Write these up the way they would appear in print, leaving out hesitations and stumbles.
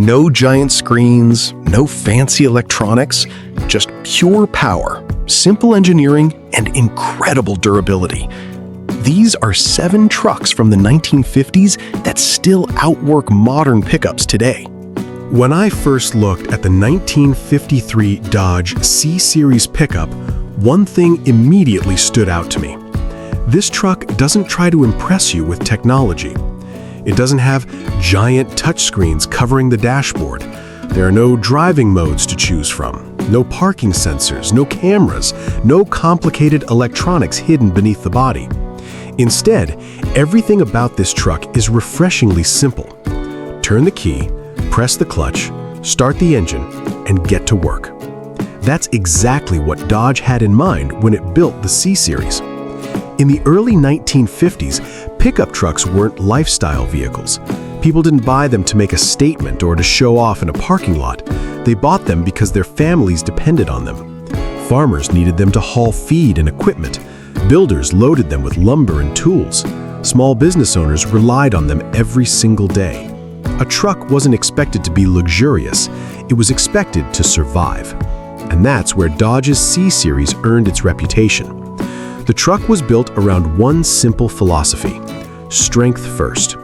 No giant screens, no fancy electronics, just pure power, simple engineering, and incredible durability. These are 7 trucks from the 1950s that still outwork modern pickups today. When I first looked at the 1953 Dodge C-Series pickup, one thing immediately stood out to me. This truck doesn't try to impress you with technology. It doesn't have giant touchscreens covering the dashboard. There are no driving modes to choose from, no parking sensors, no cameras, no complicated electronics hidden beneath the body. Instead, everything about this truck is refreshingly simple. Turn the key, press the clutch, start the engine, and get to work. That's exactly what Dodge had in mind when it built the C-Series. In the early 1950s, pickup trucks weren't lifestyle vehicles. People didn't buy them to make a statement or to show off in a parking lot. They bought them because their families depended on them. Farmers needed them to haul feed and equipment. Builders loaded them with lumber and tools. Small business owners relied on them every single day. A truck wasn't expected to be luxurious. It was expected to survive. And that's where Dodge's C-Series earned its reputation. The truck was built around one simple philosophy: strength first.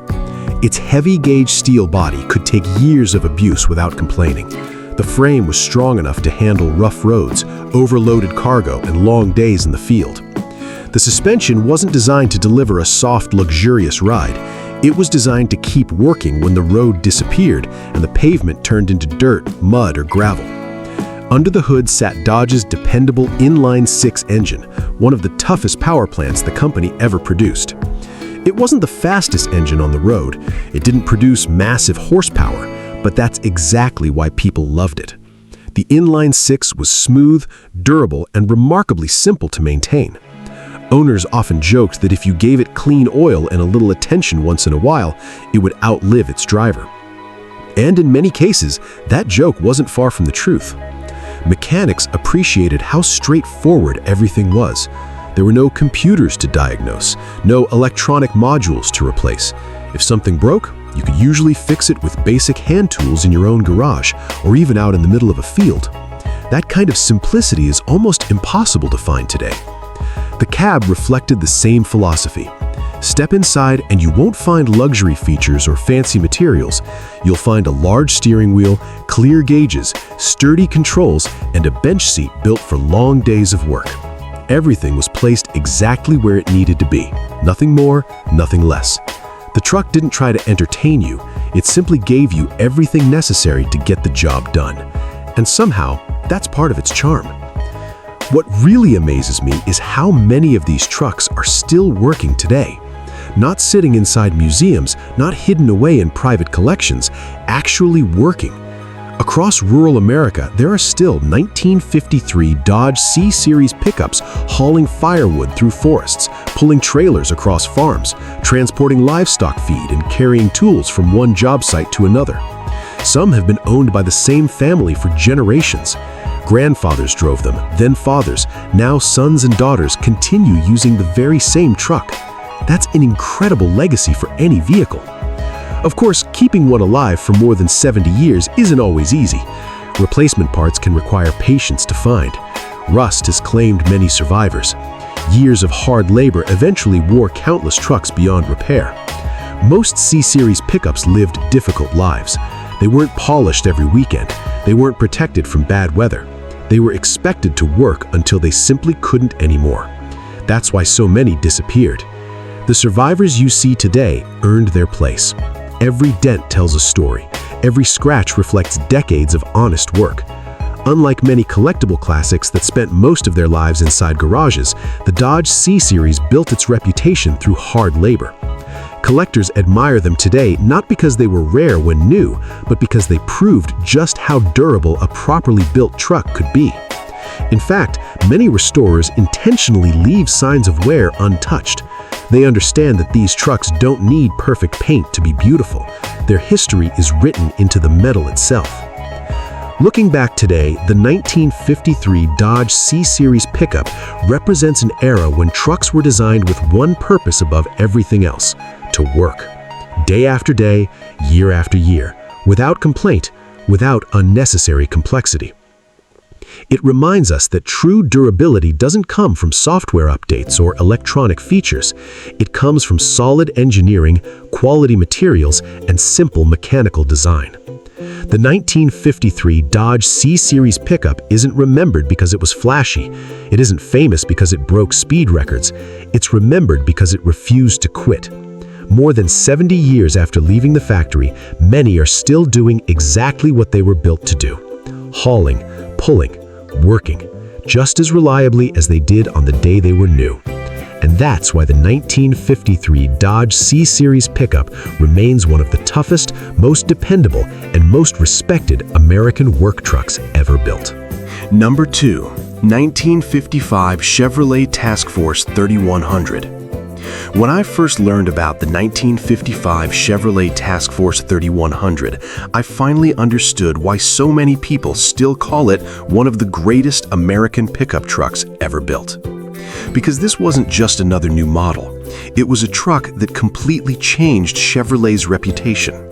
Its heavy-gauge steel body could take years of abuse without complaining. The frame was strong enough to handle rough roads, overloaded cargo, and long days in the field. The suspension wasn't designed to deliver a soft, luxurious ride. It was designed to keep working when the road disappeared and the pavement turned into dirt, mud, or gravel. Under the hood sat Dodge's dependable inline-6 engine, one of the toughest power plants the company ever produced. It wasn't the fastest engine on the road. It didn't produce massive horsepower, but that's exactly why people loved it. The inline-6 was smooth, durable, and remarkably simple to maintain. Owners often joked that if you gave it clean oil and a little attention once in a while, it would outlive its driver. And in many cases, that joke wasn't far from the truth. Mechanics appreciated how straightforward everything was. There were no computers to diagnose, no electronic modules to replace. If something broke, you could usually fix it with basic hand tools in your own garage or even out in the middle of a field. That kind of simplicity is almost impossible to find today. The cab reflected the same philosophy. Step inside and you won't find luxury features or fancy materials. You'll find a large steering wheel, clear gauges, sturdy controls, and a bench seat built for long days of work. Everything was placed exactly where it needed to be. Nothing more, nothing less. The truck didn't try to entertain you. It simply gave you everything necessary to get the job done. And somehow, that's part of its charm. What really amazes me is how many of these trucks are still working today. Not sitting inside museums, not hidden away in private collections, actually working. Across rural America, there are still 1953 Dodge C-Series pickups hauling firewood through forests, pulling trailers across farms, transporting livestock feed, and carrying tools from one job site to another. Some have been owned by the same family for generations. Grandfathers drove them, then fathers. Now sons and daughters continue using the very same truck. That's an incredible legacy for any vehicle. Of course, keeping one alive for more than 70 years isn't always easy. Replacement parts can require patience to find. Rust has claimed many survivors. Years of hard labor eventually wore countless trucks beyond repair. Most C-Series pickups lived difficult lives. They weren't polished every weekend. They weren't protected from bad weather. They were expected to work until they simply couldn't anymore. That's why so many disappeared. The survivors you see today earned their place. Every dent tells a story. Every scratch reflects decades of honest work. Unlike many collectible classics that spent most of their lives inside garages, the Dodge C-Series built its reputation through hard labor. Collectors admire them today not because they were rare when new, but because they proved just how durable a properly built truck could be. In fact, many restorers intentionally leave signs of wear untouched. They understand that these trucks don't need perfect paint to be beautiful. Their history is written into the metal itself. Looking back today, the 1953 Dodge C-Series pickup represents an era when trucks were designed with one purpose above everything else: to work. Day after day, year after year, without complaint, without unnecessary complexity. It reminds us that true durability doesn't come from software updates or electronic features. It comes from solid engineering, quality materials, and simple mechanical design. The 1953 Dodge C-Series pickup isn't remembered because it was flashy. It isn't famous because it broke speed records. It's remembered because it refused to quit. More than 70 years after leaving the factory, many are still doing exactly what they were built to do: hauling, pulling, working, just as reliably as they did on the day they were new. And that's why the 1953 Dodge C-Series pickup remains one of the toughest, most dependable, and most respected American work trucks ever built. Number 2. 1955 Chevrolet Task Force 3100. When I first learned about the 1955 Chevrolet Task Force 3100, I finally understood why so many people still call it one of the greatest American pickup trucks ever built. Because this wasn't just another new model. It was a truck that completely changed Chevrolet's reputation.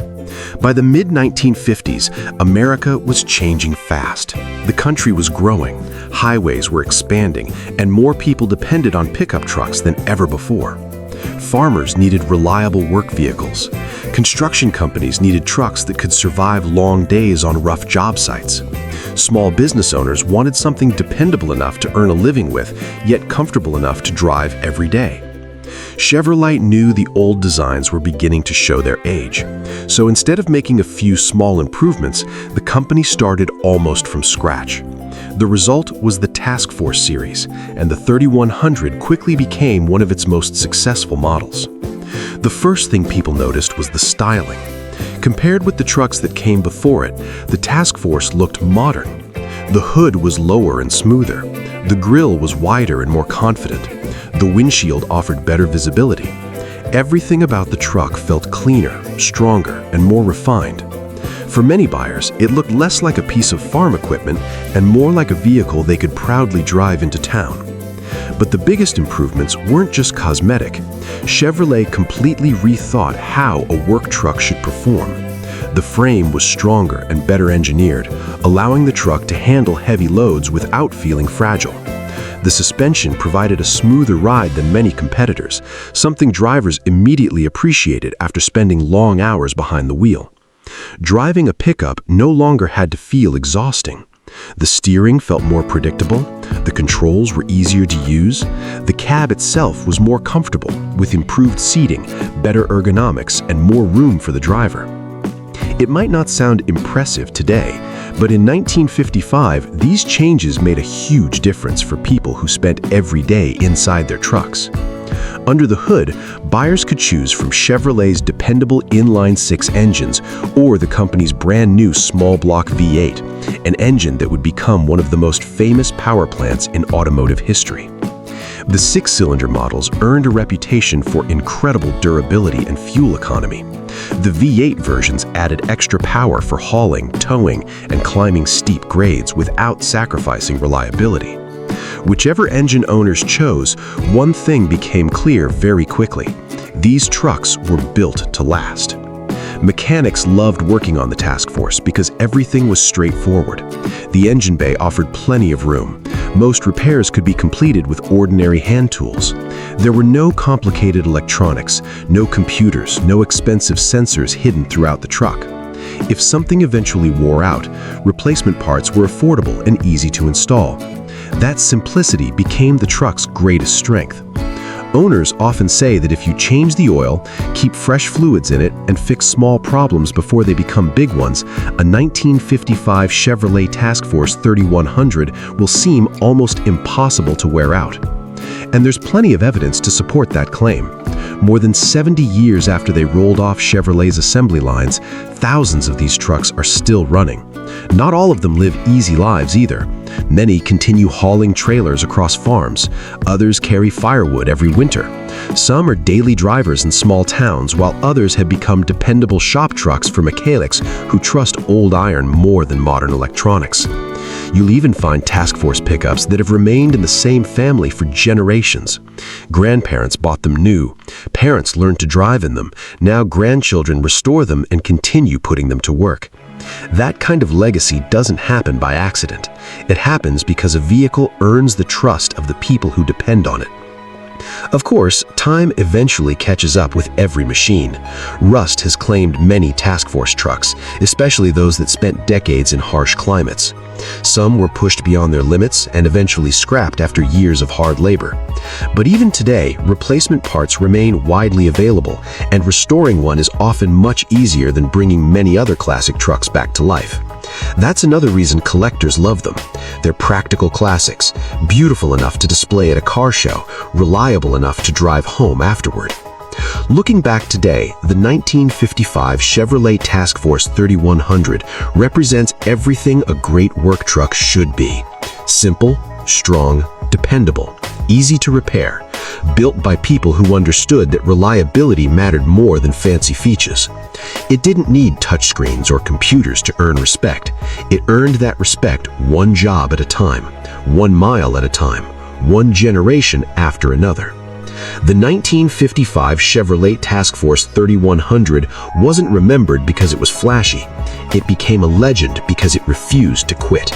By the mid-1950s, America was changing fast. The country was growing, highways were expanding, and more people depended on pickup trucks than ever before. Farmers needed reliable work vehicles. Construction companies needed trucks that could survive long days on rough job sites. Small business owners wanted something dependable enough to earn a living with, yet comfortable enough to drive every day. Chevrolet knew the old designs were beginning to show their age. So instead of making a few small improvements, the company started almost from scratch. The result was the Task Force series, and the 3100 quickly became one of its most successful models. The first thing people noticed was the styling. Compared with the trucks that came before it, the Task Force looked modern. The hood was lower and smoother. The grille was wider and more confident. The windshield offered better visibility. Everything about the truck felt cleaner, stronger, and more refined. For many buyers, it looked less like a piece of farm equipment and more like a vehicle they could proudly drive into town. But the biggest improvements weren't just cosmetic. Chevrolet completely rethought how a work truck should perform. The frame was stronger and better engineered, allowing the truck to handle heavy loads without feeling fragile. The suspension provided a smoother ride than many competitors, something drivers immediately appreciated after spending long hours behind the wheel. Driving a pickup no longer had to feel exhausting. The steering felt more predictable, the controls were easier to use, the cab itself was more comfortable, with improved seating, better ergonomics, and more room for the driver. It might not sound impressive today, but in 1955, these changes made a huge difference for people who spent every day inside their trucks. Under the hood, buyers could choose from Chevrolet's dependable inline-six engines or the company's brand new small-block V8, an engine that would become one of the most famous power plants in automotive history. The six-cylinder models earned a reputation for incredible durability and fuel economy. The V8 versions added extra power for hauling, towing, and climbing steep grades without sacrificing reliability. Whichever engine owners chose, one thing became clear very quickly: these trucks were built to last. Mechanics loved working on the Task Force because everything was straightforward. The engine bay offered plenty of room. Most repairs could be completed with ordinary hand tools. There were no complicated electronics, no computers, no expensive sensors hidden throughout the truck. If something eventually wore out, replacement parts were affordable and easy to install. That simplicity became the truck's greatest strength. Owners often say that if you change the oil, keep fresh fluids in it, and fix small problems before they become big ones, a 1955 Chevrolet Task Force 3100 will seem almost impossible to wear out. And there's plenty of evidence to support that claim. More than 70 years after they rolled off Chevrolet's assembly lines, thousands of these trucks are still running. Not all of them live easy lives either. Many continue hauling trailers across farms. Others carry firewood every winter. Some are daily drivers in small towns, while others have become dependable shop trucks for mechanics who trust old iron more than modern electronics. You'll even find task force pickups that have remained in the same family for generations. Grandparents bought them new. Parents learned to drive in them. Now grandchildren restore them and continue putting them to work. That kind of legacy doesn't happen by accident. It happens because a vehicle earns the trust of the people who depend on it. Of course, time eventually catches up with every machine. Rust has claimed many task force trucks, especially those that spent decades in harsh climates. Some were pushed beyond their limits and eventually scrapped after years of hard labor. But even today, replacement parts remain widely available, and restoring one is often much easier than bringing many other classic trucks back to life. That's another reason collectors love them. They're practical classics, beautiful enough to display at a car show, reliable enough to drive home afterward. Looking back today, the 1955 Chevrolet Task Force 3100 represents everything a great work truck should be. Simple, strong, dependable, easy to repair, built by people who understood that reliability mattered more than fancy features. It didn't need touchscreens or computers to earn respect. It earned that respect one job at a time, 1 mile at a time, one generation after another. The 1955 Chevrolet Task Force 3100 wasn't remembered because it was flashy. It became a legend because it refused to quit.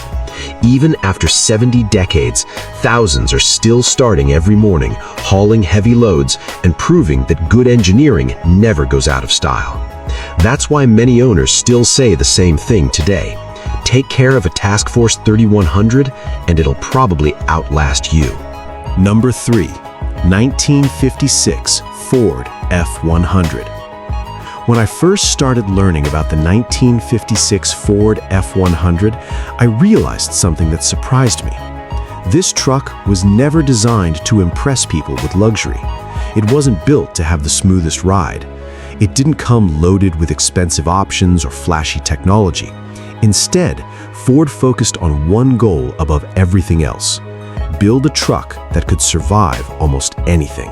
Even after 70 decades, thousands are still starting every morning, hauling heavy loads and proving that good engineering never goes out of style. That's why many owners still say the same thing today. Take care of a Task Force 3100 and it'll probably outlast you. Number 3. 1956 Ford F100. When I first started learning about the 1956 Ford F100, I realized something that surprised me. This truck was never designed to impress people with luxury. It wasn't built to have the smoothest ride. It didn't come loaded with expensive options or flashy technology. Instead, Ford focused on one goal above everything else: build a truck that could survive almost anything.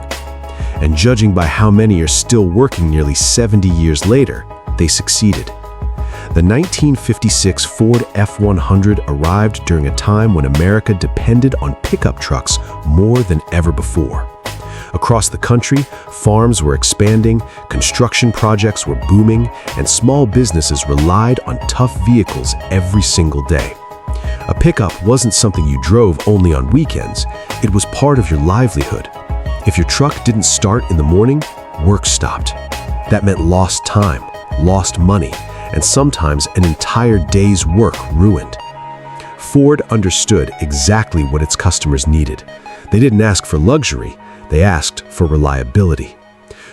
And judging by how many are still working nearly 70 years later, they succeeded. The 1956 Ford F100 arrived during a time when America depended on pickup trucks more than ever before. Across the country, farms were expanding, construction projects were booming, and small businesses relied on tough vehicles every single day. A pickup wasn't something you drove only on weekends. It was part of your livelihood. If your truck didn't start in the morning, work stopped. That meant lost time, lost money, and sometimes an entire day's work ruined. Ford understood exactly what its customers needed. They didn't ask for luxury, they asked for reliability.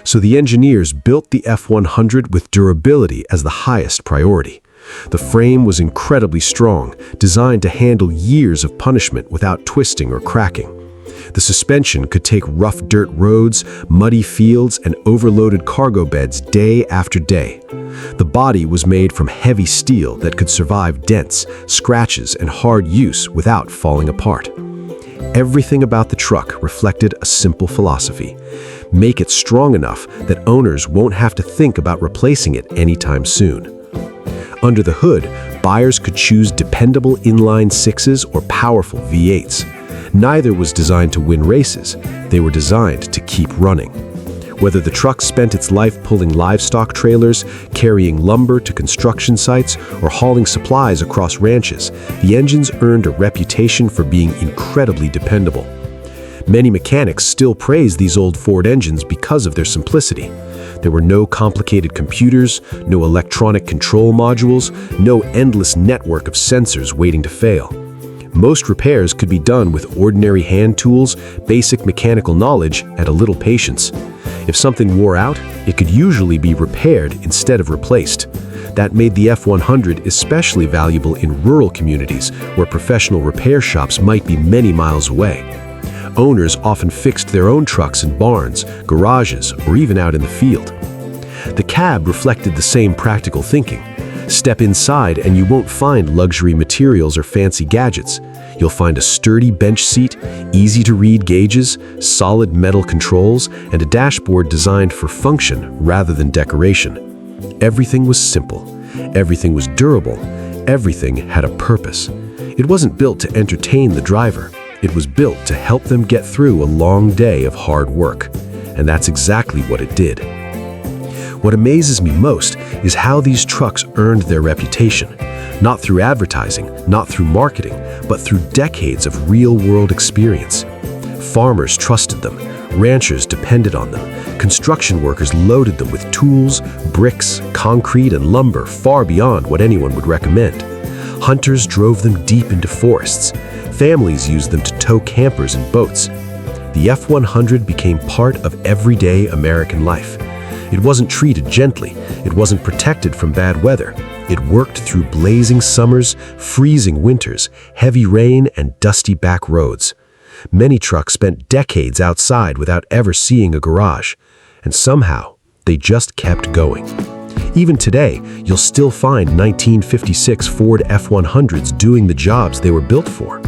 So the engineers built the F100 with durability as the highest priority. The frame was incredibly strong, designed to handle years of punishment without twisting or cracking. The suspension could take rough dirt roads, muddy fields, and overloaded cargo beds day after day. The body was made from heavy steel that could survive dents, scratches, and hard use without falling apart. Everything about the truck reflected a simple philosophy: make it strong enough that owners won't have to think about replacing it anytime soon. Under the hood, buyers could choose dependable inline sixes or powerful V8s. Neither was designed to win races. They were designed to keep running. Whether the truck spent its life pulling livestock trailers, carrying lumber to construction sites, or hauling supplies across ranches, the engines earned a reputation for being incredibly dependable. Many mechanics still praise these old Ford engines because of their simplicity. There were no complicated computers, no electronic control modules, no endless network of sensors waiting to fail. Most repairs could be done with ordinary hand tools, basic mechanical knowledge, and a little patience. If something wore out, it could usually be repaired instead of replaced. That made the F100 especially valuable in rural communities where professional repair shops might be many miles away. Owners often fixed their own trucks in barns, garages, or even out in the field. The cab reflected the same practical thinking. Step inside and you won't find luxury materials or fancy gadgets. You'll find a sturdy bench seat, easy-to-read gauges, solid metal controls, and a dashboard designed for function rather than decoration. Everything was simple. Everything was durable. Everything had a purpose. It wasn't built to entertain the driver. It was built to help them get through a long day of hard work. And that's exactly what it did. What amazes me most is how these trucks earned their reputation. Not through advertising, not through marketing, but through decades of real-world experience. Farmers trusted them, ranchers depended on them, construction workers loaded them with tools, bricks, concrete, and lumber far beyond what anyone would recommend. Hunters drove them deep into forests. Families used them to tow campers and boats. The F-100 became part of everyday American life. It wasn't treated gently. It wasn't protected from bad weather. It worked through blazing summers, freezing winters, heavy rain, and dusty back roads. Many trucks spent decades outside without ever seeing a garage, and somehow they just kept going. Even today, you'll still find 1956 Ford F-100s doing the jobs they were built for.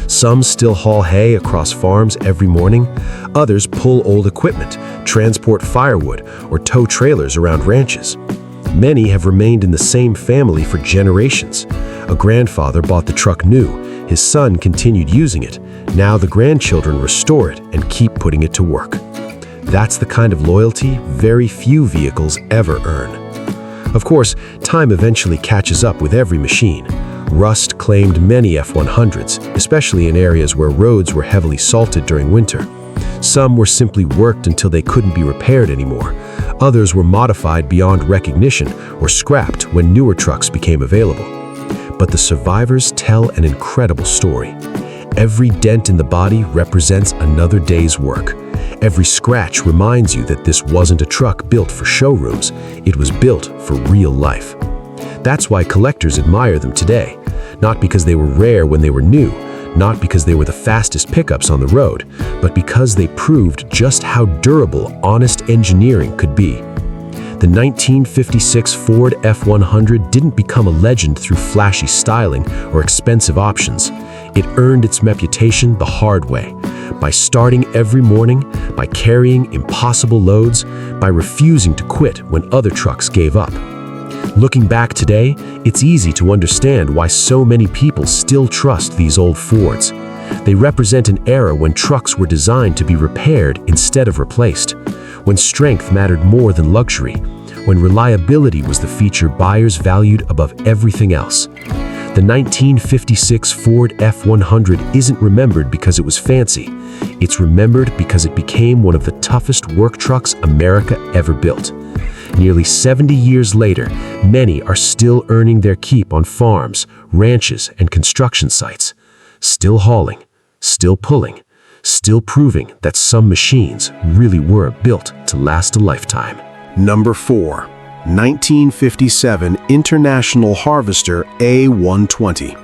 Some still haul hay across farms every morning. Others pull old equipment, transport firewood, or tow trailers around ranches. Many have remained in the same family for generations. A grandfather bought the truck new. His son continued using it. Now the grandchildren restore it and keep putting it to work. That's the kind of loyalty very few vehicles ever earn. Of course, time eventually catches up with every machine. Rust claimed many F-100s, especially in areas where roads were heavily salted during winter. Some were simply worked until they couldn't be repaired anymore. Others were modified beyond recognition or scrapped when newer trucks became available. But the survivors tell an incredible story. Every dent in the body represents another day's work. Every scratch reminds you that this wasn't a truck built for showrooms. It was built for real life. That's why collectors admire them today. Not because they were rare when they were new, not because they were the fastest pickups on the road, but because they proved just how durable honest engineering could be. The 1956 Ford F-100 didn't become a legend through flashy styling or expensive options. It earned its reputation the hard way, by starting every morning, by carrying impossible loads, by refusing to quit when other trucks gave up. Looking back today, it's easy to understand why so many people still trust these old Fords. They represent an era when trucks were designed to be repaired instead of replaced, when strength mattered more than luxury, when reliability was the feature buyers valued above everything else. The 1956 Ford F-100 isn't remembered because it was fancy. It's remembered because it became one of the toughest work trucks America ever built. Nearly 70 years later, many are still earning their keep on farms, ranches, and construction sites. Still hauling, still pulling, still proving that some machines really were built to last a lifetime. Number 4. 1957 International Harvester A120.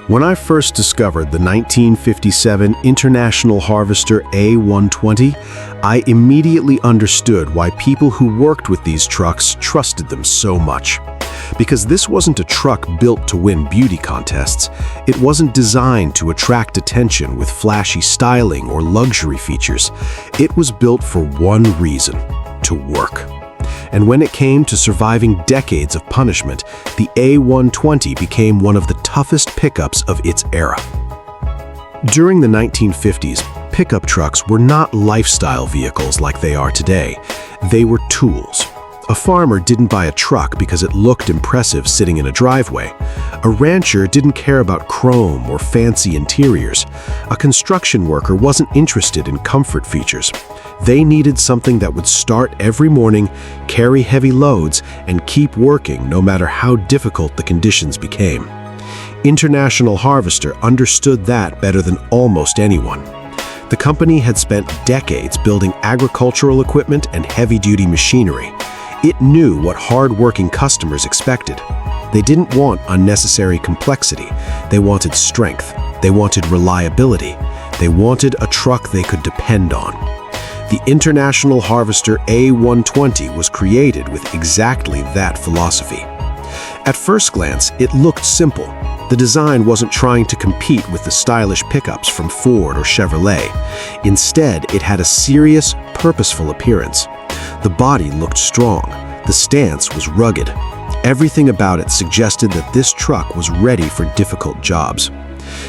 When I first discovered the 1957 International Harvester A120, I immediately understood why people who worked with these trucks trusted them so much. Because this wasn't a truck built to win beauty contests. It wasn't designed to attract attention with flashy styling or luxury features. It was built for one reason: to work. And when it came to surviving decades of punishment, the A120 became one of the toughest pickups of its era. During the 1950s, pickup trucks were not lifestyle vehicles like they are today. They were tools. A farmer didn't buy a truck because it looked impressive sitting in a driveway. A rancher didn't care about chrome or fancy interiors. A construction worker wasn't interested in comfort features. They needed something that would start every morning, carry heavy loads, and keep working no matter how difficult the conditions became. International Harvester understood that better than almost anyone. The company had spent decades building agricultural equipment and heavy-duty machinery. It knew what hard-working customers expected. They didn't want unnecessary complexity. They wanted strength. They wanted reliability. They wanted a truck they could depend on. The International Harvester A120 was created with exactly that philosophy. At first glance, it looked simple. The design wasn't trying to compete with the stylish pickups from Ford or Chevrolet. Instead, it had a serious, purposeful appearance. The body looked strong. The stance was rugged. Everything about it suggested that this truck was ready for difficult jobs.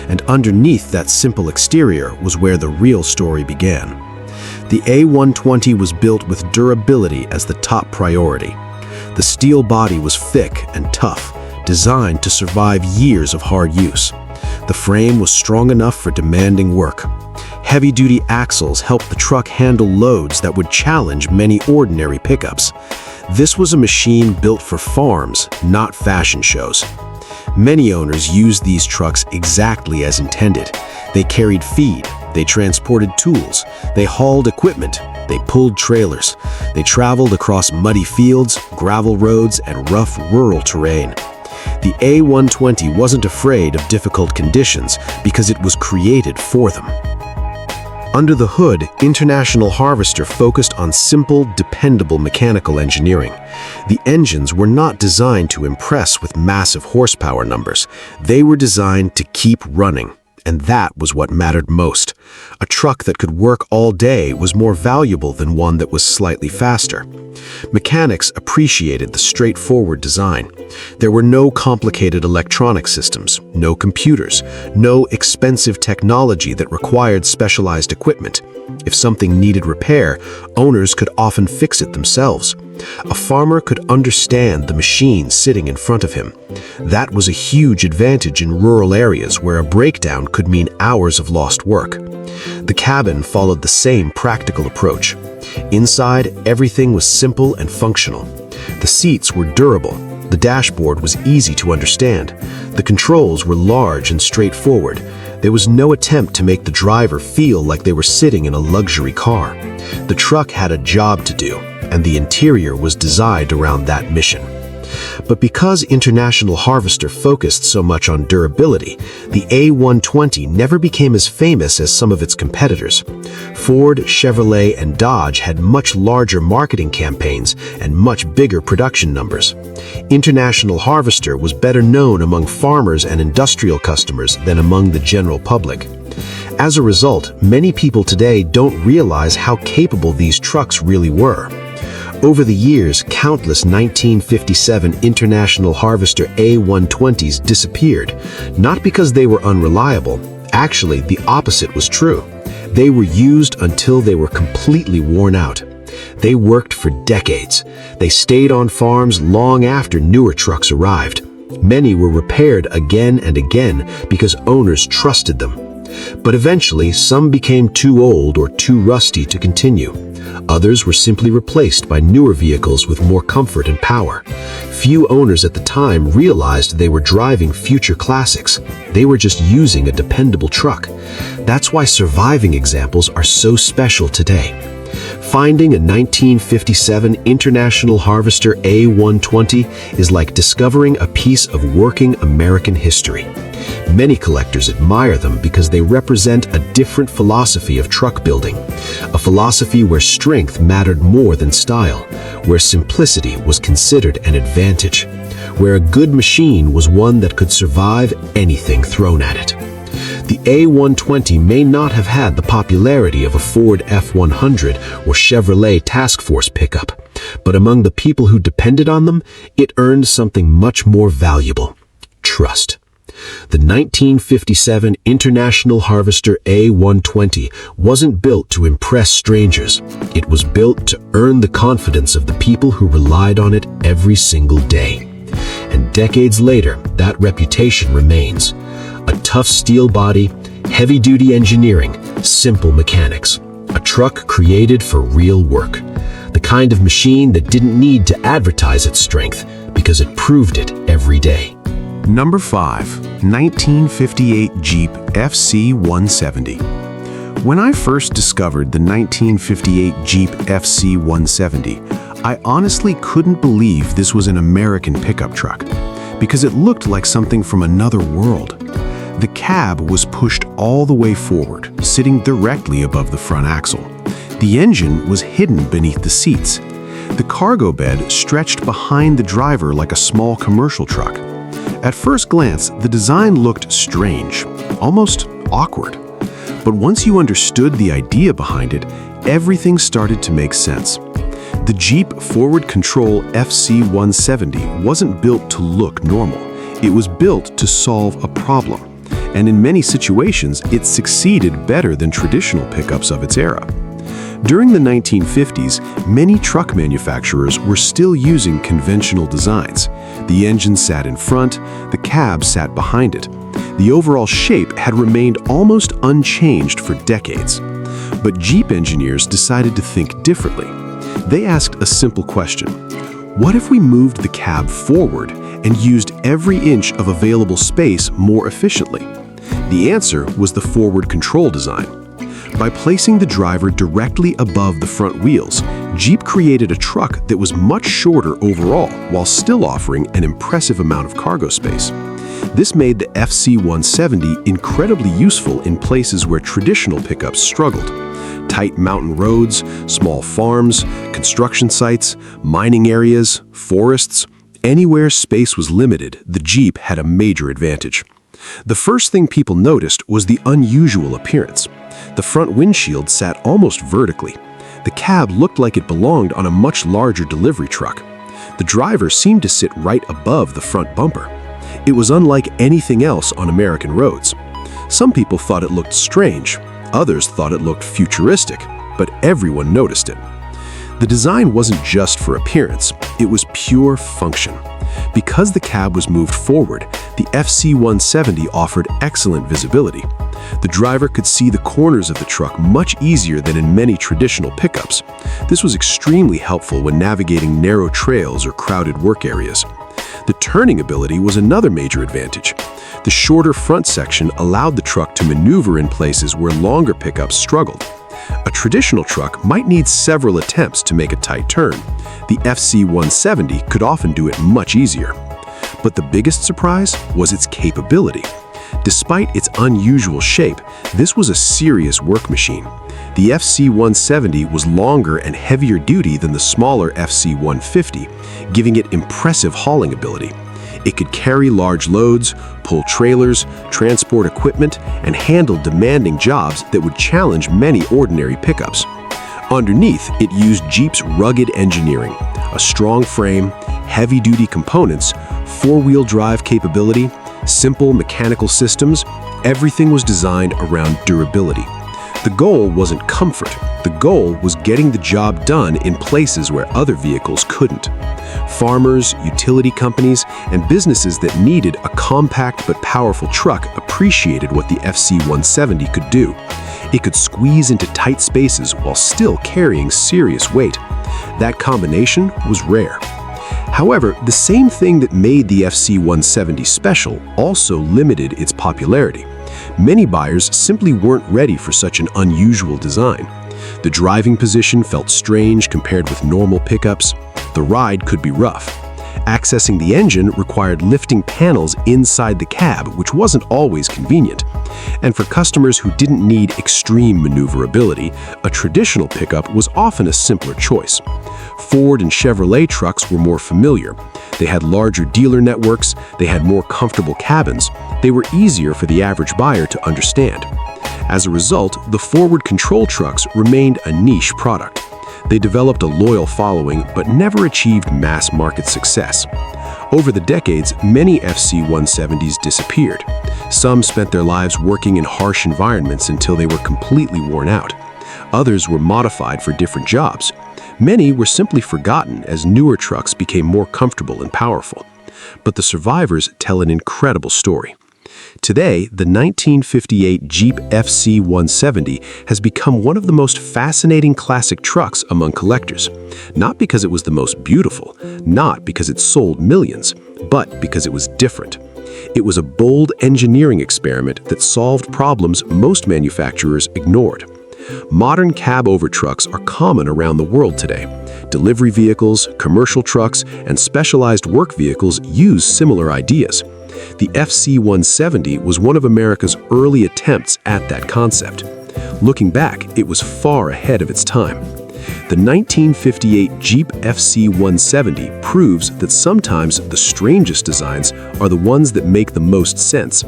And underneath that simple exterior was where the real story began. The A120 was built with durability as the top priority. The steel body was thick and tough, designed to survive years of hard use. The frame was strong enough for demanding work. Heavy-duty axles helped the truck handle loads that would challenge many ordinary pickups. This was a machine built for farms, not fashion shows. Many owners used these trucks exactly as intended. They carried feed, they transported tools, they hauled equipment, they pulled trailers. They traveled across muddy fields, gravel roads, and rough rural terrain. The A120 wasn't afraid of difficult conditions because it was created for them. Under the hood, International Harvester focused on simple, dependable mechanical engineering. The engines were not designed to impress with massive horsepower numbers. They were designed to keep running, and that was what mattered most. A truck that could work all day was more valuable than one that was slightly faster. Mechanics appreciated the straightforward design. There were no complicated electronic systems, no computers, no expensive technology that required specialized equipment. If something needed repair, owners could often fix it themselves. A farmer could understand the machine sitting in front of him. That was a huge advantage in rural areas where a breakdown could mean hours of lost work. The cabin followed the same practical approach. Inside, everything was simple and functional. The seats were durable. The dashboard was easy to understand. The controls were large and straightforward. There was no attempt to make the driver feel like they were sitting in a luxury car. The truck had a job to do, and the interior was designed around that mission. But because International Harvester focused so much on durability, the A120 never became as famous as some of its competitors. Ford, Chevrolet, and Dodge had much larger marketing campaigns and much bigger production numbers. International Harvester was better known among farmers and industrial customers than among the general public. As a result, many people today don't realize how capable these trucks really were. Over the years, countless 1957 International Harvester A120s disappeared, not because they were unreliable. Actually, the opposite was true. They were used until they were completely worn out. They worked for decades. They stayed on farms long after newer trucks arrived. Many were repaired again and again because owners trusted them. But eventually, some became too old or too rusty to continue. Others were simply replaced by newer vehicles with more comfort and power. Few owners at the time realized they were driving future classics. They were just using a dependable truck. That's why surviving examples are so special today. Finding a 1957 International Harvester A120 is like discovering a piece of working American history. Many collectors admire them because they represent a different philosophy of truck building, a philosophy where strength mattered more than style, where simplicity was considered an advantage, where a good machine was one that could survive anything thrown at it. The A120 may not have had the popularity of a Ford F100 or Chevrolet Task Force pickup, but among the people who depended on them, it earned something much more valuable: trust. The 1957 International Harvester A120 wasn't built to impress strangers. It was built to earn the confidence of the people who relied on it every single day. And decades later, that reputation remains. A tough steel body, heavy-duty engineering, simple mechanics. A truck created for real work. The kind of machine that didn't need to advertise its strength because it proved it every day. Number 5. 1958 Jeep FC170. When I first discovered the 1958 Jeep FC170, I honestly couldn't believe this was an American pickup truck, because it looked like something from another world. The cab was pushed all the way forward, sitting directly above the front axle. The engine was hidden beneath the seats. The cargo bed stretched behind the driver like a small commercial truck. At first glance, the design looked strange, almost awkward. But once you understood the idea behind it, everything started to make sense. The Jeep Forward Control FC170 wasn't built to look normal. It was built to solve a problem. And in many situations, it succeeded better than traditional pickups of its era. During the 1950s, many truck manufacturers were still using conventional designs. The engine sat in front, the cab sat behind it. The overall shape had remained almost unchanged for decades. But Jeep engineers decided to think differently. They asked a simple question: what if we moved the cab forward and used every inch of available space more efficiently? The answer was the forward control design. By placing the driver directly above the front wheels, Jeep created a truck that was much shorter overall while still offering an impressive amount of cargo space. This made the FC170 incredibly useful in places where traditional pickups struggled. Tight mountain roads, small farms, construction sites, mining areas, forests. Anywhere space was limited, the Jeep had a major advantage. The first thing people noticed was the unusual appearance. The front windshield sat almost vertically. The cab looked like it belonged on a much larger delivery truck. The driver seemed to sit right above the front bumper. It was unlike anything else on American roads. Some people thought it looked strange. Others thought it looked futuristic, but everyone noticed it. The design wasn't just for appearance, it was pure function. Because the cab was moved forward, the FC170 offered excellent visibility. The driver could see the corners of the truck much easier than in many traditional pickups. This was extremely helpful when navigating narrow trails or crowded work areas. The turning ability was another major advantage. The shorter front section allowed the truck to maneuver in places where longer pickups struggled. A traditional truck might need several attempts to make a tight turn. The FC170 could often do it much easier. But the biggest surprise was its capability. Despite its unusual shape, this was a serious work machine. The FC170 was longer and heavier duty than the smaller FC150, giving it impressive hauling ability. It could carry large loads, pull trailers, transport equipment, and handle demanding jobs that would challenge many ordinary pickups. Underneath, it used Jeep's rugged engineering, a strong frame, heavy-duty components, four-wheel drive capability, simple mechanical systems. Everything was designed around durability. The goal wasn't comfort. The goal was getting the job done in places where other vehicles couldn't. Farmers, utility companies, and businesses that needed a compact but powerful truck appreciated what the FC170 could do. It could squeeze into tight spaces while still carrying serious weight. That combination was rare. However, the same thing that made the FC170 special also limited its popularity. Many buyers simply weren't ready for such an unusual design. The driving position felt strange compared with normal pickups. The ride could be rough. Accessing the engine required lifting panels inside the cab, which wasn't always convenient. And for customers who didn't need extreme maneuverability, a traditional pickup was often a simpler choice. Ford and Chevrolet trucks were more familiar. They had larger dealer networks, they had more comfortable cabins, they were easier for the average buyer to understand. As a result, the forward control trucks remained a niche product. They developed a loyal following but never achieved mass market success. Over the decades, many FC170s disappeared. Some spent their lives working in harsh environments until they were completely worn out. Others were modified for different jobs. Many were simply forgotten as newer trucks became more comfortable and powerful. But the survivors tell an incredible story. Today, the 1958 Jeep FC170 has become one of the most fascinating classic trucks among collectors. Not because it was the most beautiful, not because it sold millions, but because it was different. It was a bold engineering experiment that solved problems most manufacturers ignored. Modern cab-over trucks are common around the world today. Delivery vehicles, commercial trucks, and specialized work vehicles use similar ideas. The FC170 was one of America's early attempts at that concept. Looking back, it was far ahead of its time. The 1958 Jeep FC170 proves that sometimes the strangest designs are the ones that make the most sense.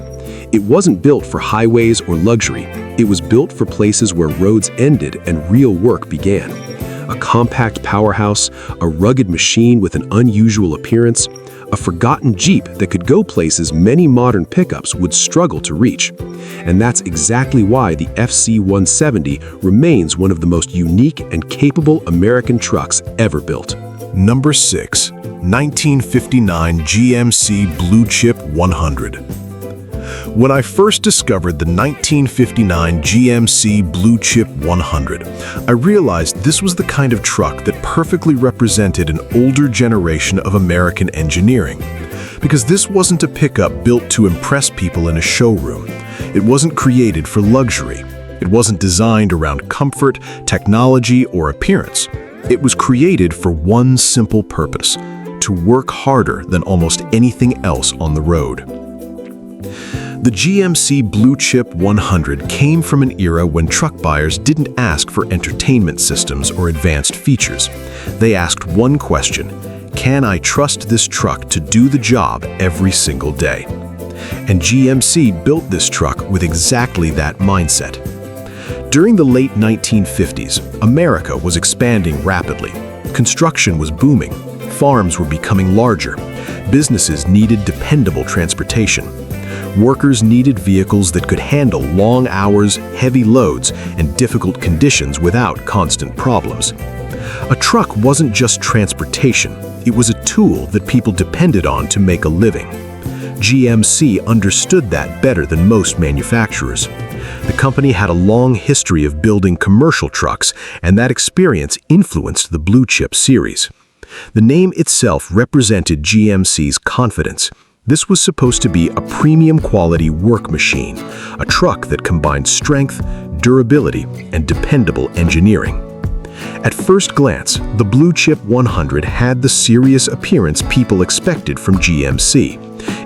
It wasn't built for highways or luxury. It was built for places where roads ended and real work began. A compact powerhouse, a rugged machine with an unusual appearance, a forgotten Jeep that could go places many modern pickups would struggle to reach. And that's exactly why the FC-170 remains one of the most unique and capable American trucks ever built. Number 6. 1959 GMC Blue Chip 100. When I first discovered the 1959 GMC Blue Chip 100, I realized this was the kind of truck that perfectly represented an older generation of American engineering. Because this wasn't a pickup built to impress people in a showroom. It wasn't created for luxury. It wasn't designed around comfort, technology, or appearance. It was created for one simple purpose: to work harder than almost anything else on the road. The GMC Blue Chip 100 came from an era when truck buyers didn't ask for entertainment systems or advanced features. They asked one question: can I trust this truck to do the job every single day? And GMC built this truck with exactly that mindset. During the late 1950s, America was expanding rapidly. Construction was booming. Farms were becoming larger. Businesses needed dependable transportation. Workers needed vehicles that could handle long hours, heavy loads, and difficult conditions without constant problems. A truck wasn't just transportation, it was a tool that people depended on to make a living. GMC understood that better than most manufacturers. The company had a long history of building commercial trucks, and that experience influenced the Blue Chip series. The name itself represented GMC's confidence. This was supposed to be a premium quality work machine, a truck that combined strength, durability, and dependable engineering. At first glance, the Blue Chip 100 had the serious appearance people expected from GMC.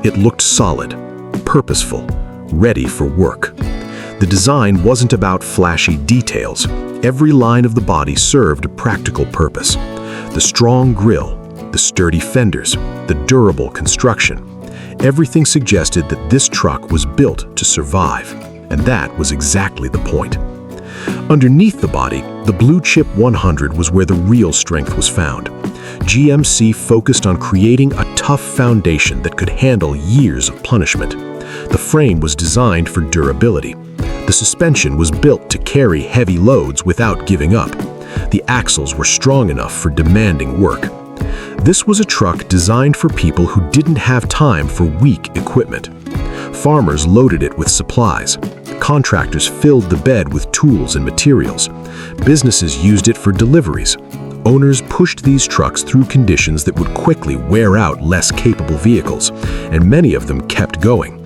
It looked solid, purposeful, ready for work. The design wasn't about flashy details. Every line of the body served a practical purpose. The strong grille, the sturdy fenders, the durable construction. Everything suggested that this truck was built to survive, and that was exactly the point. Underneath the body, the Blue Chip 100 was where the real strength was found. GMC focused on creating a tough foundation that could handle years of punishment. The frame was designed for durability. The suspension was built to carry heavy loads without giving up. The axles were strong enough for demanding work. This was a truck designed for people who didn't have time for weak equipment. Farmers loaded it with supplies. Contractors filled the bed with tools and materials. Businesses used it for deliveries. Owners pushed these trucks through conditions that would quickly wear out less capable vehicles, and many of them kept going.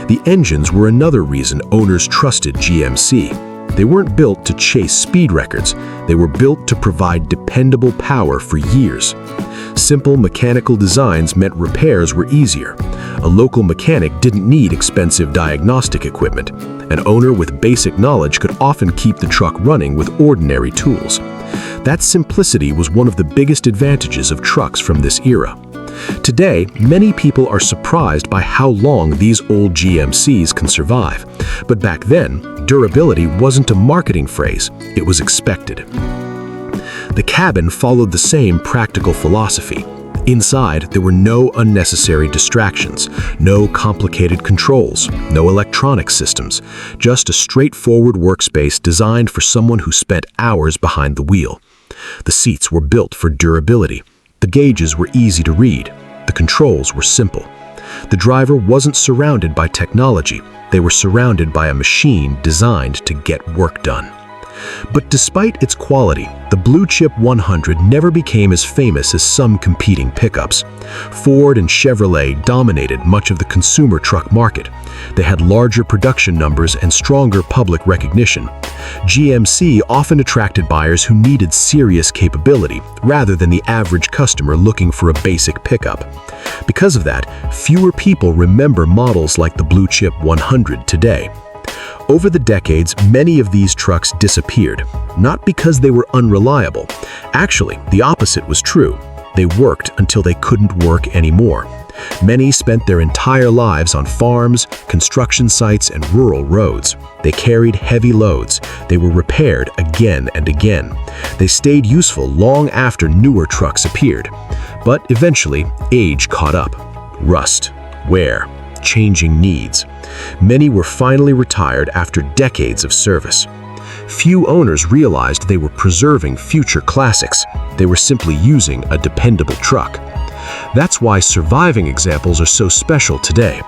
The engines were another reason owners trusted GMC. They weren't built to chase speed records. They were built to provide dependable power for years. Simple mechanical designs meant repairs were easier. A local mechanic didn't need expensive diagnostic equipment. An owner with basic knowledge could often keep the truck running with ordinary tools. That simplicity was one of the biggest advantages of trucks from this era. Today, many people are surprised by how long these old GMCs can survive. But back then, durability wasn't a marketing phrase, it was expected. The cabin followed the same practical philosophy. Inside, there were no unnecessary distractions, no complicated controls, no electronic systems, just a straightforward workspace designed for someone who spent hours behind the wheel. The seats were built for durability. The gauges were easy to read. The controls were simple. The driver wasn't surrounded by technology. They were surrounded by a machine designed to get work done. But despite its quality, the Blue Chip 100 never became as famous as some competing pickups. Ford and Chevrolet dominated much of the consumer truck market. They had larger production numbers and stronger public recognition. GMC often attracted buyers who needed serious capability, rather than the average customer looking for a basic pickup. Because of that, fewer people remember models like the Blue Chip 100 today. Over the decades, many of these trucks disappeared, not because they were unreliable. Actually, the opposite was true. They worked until they couldn't work anymore. Many spent their entire lives on farms, construction sites, and rural roads. They carried heavy loads. They were repaired again and again. They stayed useful long after newer trucks appeared. But eventually, age caught up. Rust, wear, changing needs. Many were finally retired after decades of service. Few owners realized they were preserving future classics. They were simply using a dependable truck. That's why surviving examples are so special today.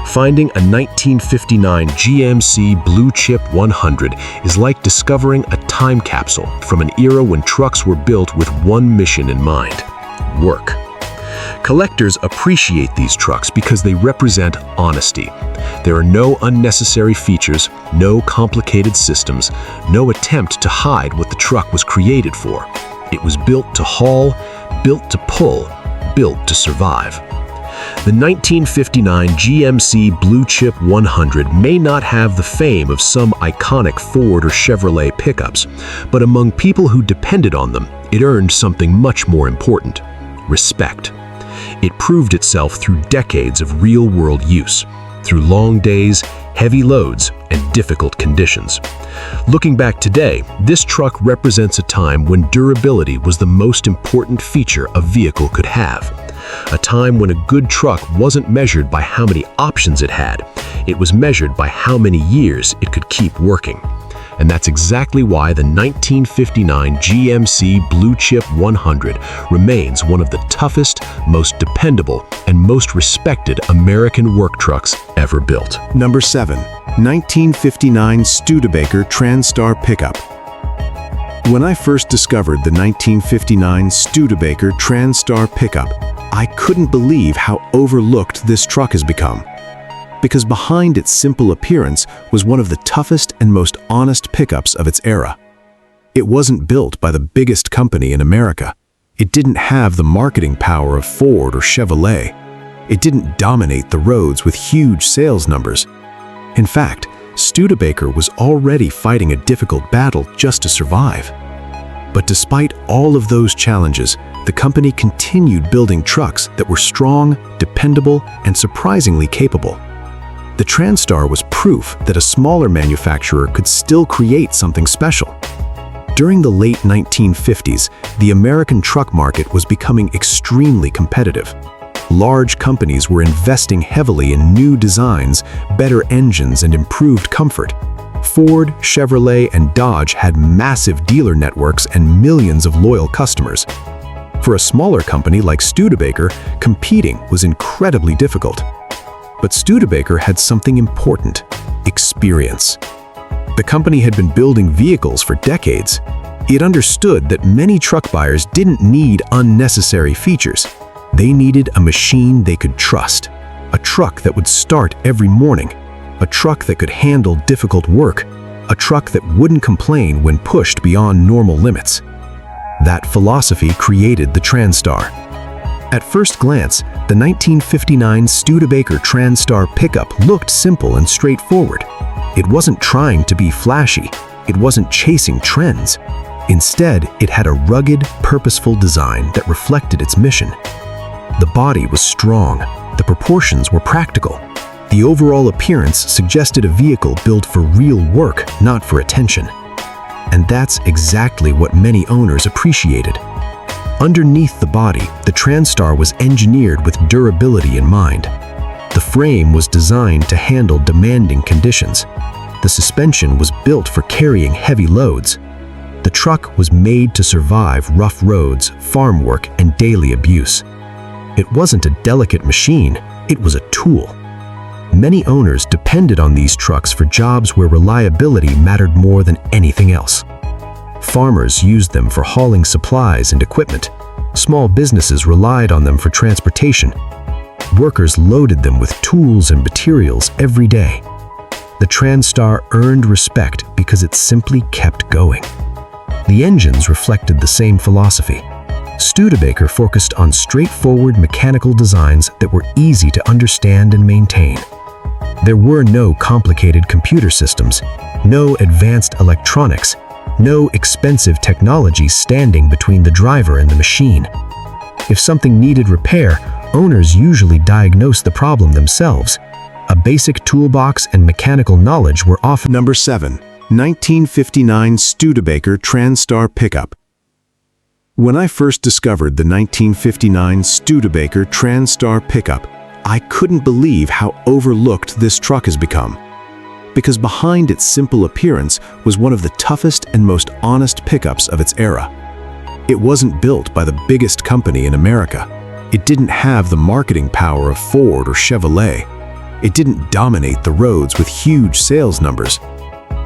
Finding a 1959 GMC Blue Chip 100 is like discovering a time capsule from an era when trucks were built with one mission in mind: work. Collectors appreciate these trucks because they represent honesty. There are no unnecessary features, no complicated systems, no attempt to hide what the truck was created for. It was built to haul, built to pull, built to survive. The 1959 GMC Blue Chip 100 may not have the fame of some iconic Ford or Chevrolet pickups, but among people who depended on them, it earned something much more important: respect. It proved itself through decades of real-world use, through long days, heavy loads, and difficult conditions. Looking back today, this truck represents a time when durability was the most important feature a vehicle could have. A time when a good truck wasn't measured by how many options it had. It was measured by how many years it could keep working. And that's exactly why the 1959 GMC Blue Chip 100 remains one of the toughest, most dependable, and most respected American work trucks ever built. Number 7. 1959 Studebaker TransStar Pickup. When I first discovered the 1959 Studebaker TransStar Pickup, I couldn't believe how overlooked this truck has become. Because behind its simple appearance was one of the toughest and most honest pickups of its era. It wasn't built by the biggest company in America. It didn't have the marketing power of Ford or Chevrolet. It didn't dominate the roads with huge sales numbers. In fact, Studebaker was already fighting a difficult battle just to survive. But despite all of those challenges, the company continued building trucks that were strong, dependable, and surprisingly capable. The TransStar was proof that a smaller manufacturer could still create something special. During the late 1950s, the American truck market was becoming extremely competitive. Large companies were investing heavily in new designs, better engines, and improved comfort. Ford, Chevrolet, and Dodge had massive dealer networks and millions of loyal customers. For a smaller company like Studebaker, competing was incredibly difficult. But Studebaker had something important: experience. The company had been building vehicles for decades. It understood that many truck buyers didn't need unnecessary features. They needed a machine they could trust, a truck that would start every morning, a truck that could handle difficult work, a truck that wouldn't complain when pushed beyond normal limits. That philosophy created the TransStar. At first glance, the 1959 Studebaker TransStar pickup looked simple and straightforward. It wasn't trying to be flashy. It wasn't chasing trends. Instead, it had a rugged, purposeful design that reflected its mission. The body was strong. The proportions were practical. The overall appearance suggested a vehicle built for real work, not for attention. And that's exactly what many owners appreciated. Underneath the body, the TransStar was engineered with durability in mind. The frame was designed to handle demanding conditions. The suspension was built for carrying heavy loads. The truck was made to survive rough roads, farm work, and daily abuse. It wasn't a delicate machine, it was a tool. Many owners depended on these trucks for jobs where reliability mattered more than anything else. Farmers used them for hauling supplies and equipment. Small businesses relied on them for transportation. Workers loaded them with tools and materials every day. The TransStar earned respect because it simply kept going. The engines reflected the same philosophy. Studebaker focused on straightforward mechanical designs that were easy to understand and maintain. There were no complicated computer systems, no advanced electronics, no expensive technology standing between the driver and the machine. If something needed repair, owners usually diagnosed the problem themselves. A basic toolbox and mechanical knowledge were often. Number 7. 1959 Studebaker TransStar Pickup. When I first discovered the 1959 Studebaker TransStar Pickup, I couldn't believe how overlooked this truck has become. Because behind its simple appearance was one of the toughest and most honest pickups of its era. It wasn't built by the biggest company in America. It didn't have the marketing power of Ford or Chevrolet. It didn't dominate the roads with huge sales numbers.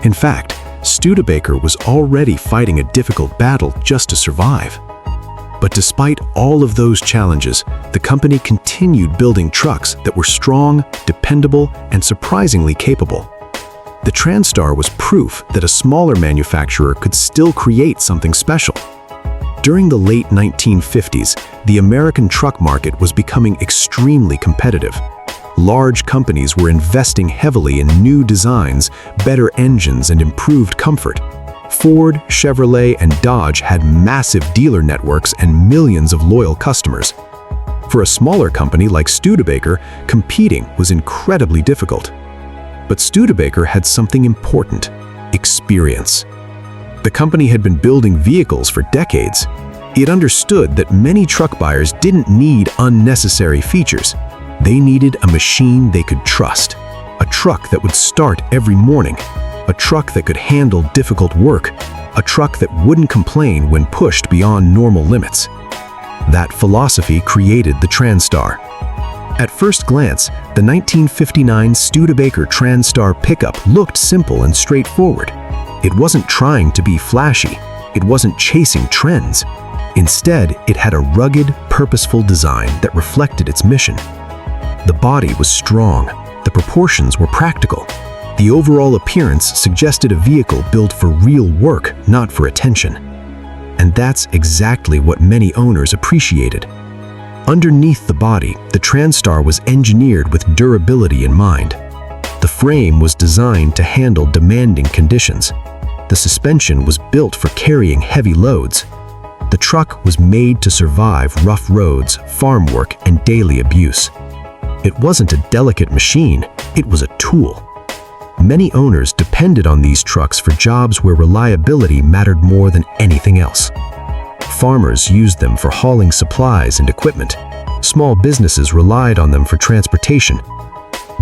In fact, Studebaker was already fighting a difficult battle just to survive. But despite all of those challenges, the company continued building trucks that were strong, dependable, and surprisingly capable. The TransStar was proof that a smaller manufacturer could still create something special. During the late 1950s, the American truck market was becoming extremely competitive. Large companies were investing heavily in new designs, better engines, and improved comfort. Ford, Chevrolet, and Dodge had massive dealer networks and millions of loyal customers. For a smaller company like Studebaker, competing was incredibly difficult. But Studebaker had something important: experience. The company had been building vehicles for decades. It understood that many truck buyers didn't need unnecessary features. They needed a machine they could trust, a truck that would start every morning, a truck that could handle difficult work, a truck that wouldn't complain when pushed beyond normal limits. That philosophy created the TransStar. At first glance, the 1959 Studebaker TransStar pickup looked simple and straightforward. It wasn't trying to be flashy. It wasn't chasing trends. Instead, it had a rugged, purposeful design that reflected its mission. The body was strong. The proportions were practical. The overall appearance suggested a vehicle built for real work, not for attention. And that's exactly what many owners appreciated. Underneath the body, the TransStar was engineered with durability in mind. The frame was designed to handle demanding conditions. The suspension was built for carrying heavy loads. The truck was made to survive rough roads, farm work, and daily abuse. It wasn't a delicate machine, it was a tool. Many owners depended on these trucks for jobs where reliability mattered more than anything else. Farmers used them for hauling supplies and equipment. Small businesses relied on them for transportation.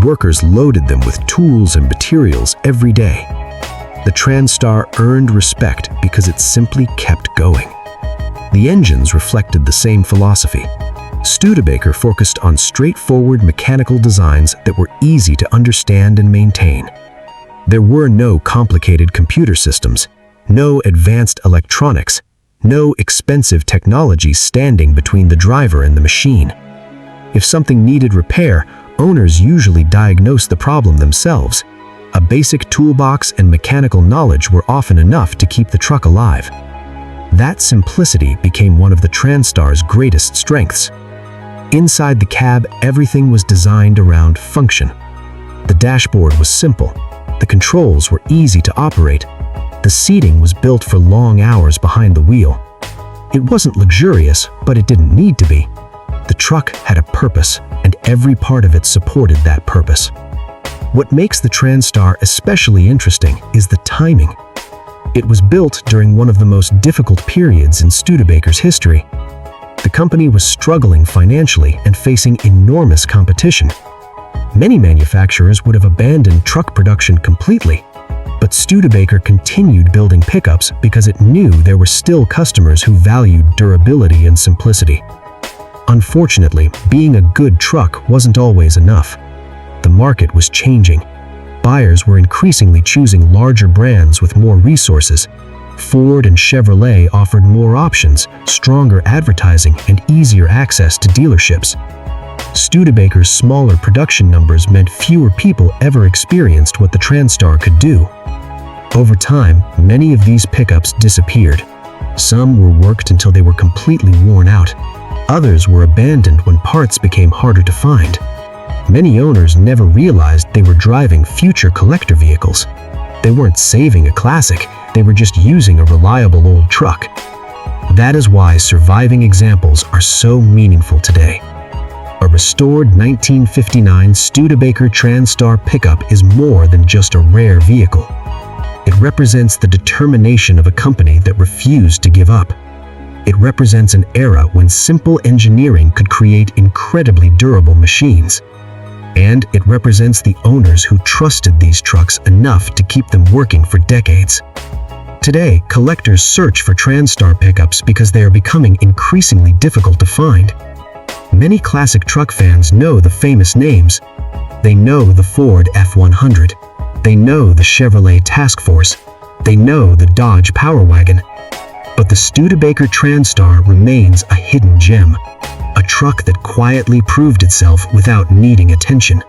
Workers loaded them with tools and materials every day. The TransStar earned respect because it simply kept going. The engines reflected the same philosophy. Studebaker focused on straightforward mechanical designs that were easy to understand and maintain. There were no complicated computer systems, no advanced electronics, no expensive technology standing between the driver and the machine. If something needed repair, owners usually diagnosed the problem themselves. A basic toolbox and mechanical knowledge were often enough to keep the truck alive. That simplicity became one of the TransStar's greatest strengths. Inside the cab, everything was designed around function. The dashboard was simple. The controls were easy to operate. The seating was built for long hours behind the wheel. It wasn't luxurious, but it didn't need to be. The truck had a purpose, and every part of it supported that purpose. What makes the TransStar especially interesting is the timing. It was built during one of the most difficult periods in Studebaker's history. The company was struggling financially and facing enormous competition. Many manufacturers would have abandoned truck production completely, but Studebaker continued building pickups because it knew there were still customers who valued durability and simplicity. Unfortunately, being a good truck wasn't always enough. The market was changing. Buyers were increasingly choosing larger brands with more resources. Ford and Chevrolet offered more options, stronger advertising, and easier access to dealerships. Studebaker's smaller production numbers meant fewer people ever experienced what the TransStar could do. Over time, many of these pickups disappeared. Some were worked until they were completely worn out. Others were abandoned when parts became harder to find. Many owners never realized they were driving future collector vehicles. They weren't saving a classic, they were just using a reliable old truck. That is why surviving examples are so meaningful today. A restored 1959 Studebaker TransStar pickup is more than just a rare vehicle. It represents the determination of a company that refused to give up. It represents an era when simple engineering could create incredibly durable machines. And it represents the owners who trusted these trucks enough to keep them working for decades. Today, collectors search for TransStar pickups because they are becoming increasingly difficult to find. Many classic truck fans know the famous names. They know the Ford F-100. They know the Chevrolet Task Force. They know the Dodge Power Wagon. But the Studebaker TransStar remains a hidden gem, a truck that quietly proved itself without needing attention.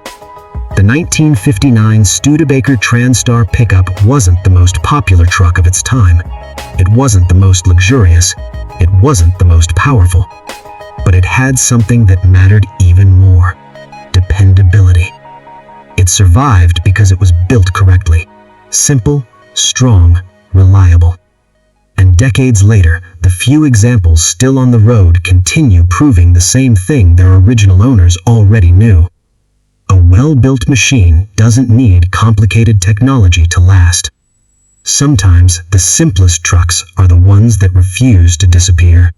The 1959 Studebaker TransStar pickup wasn't the most popular truck of its time. It wasn't the most luxurious. It wasn't the most powerful. But it had something that mattered even more: dependability. It survived because it was built correctly: simple, strong, reliable. And decades later, the few examples still on the road continue proving the same thing their original owners already knew. A well-built machine doesn't need complicated technology to last. Sometimes the simplest trucks are the ones that refuse to disappear.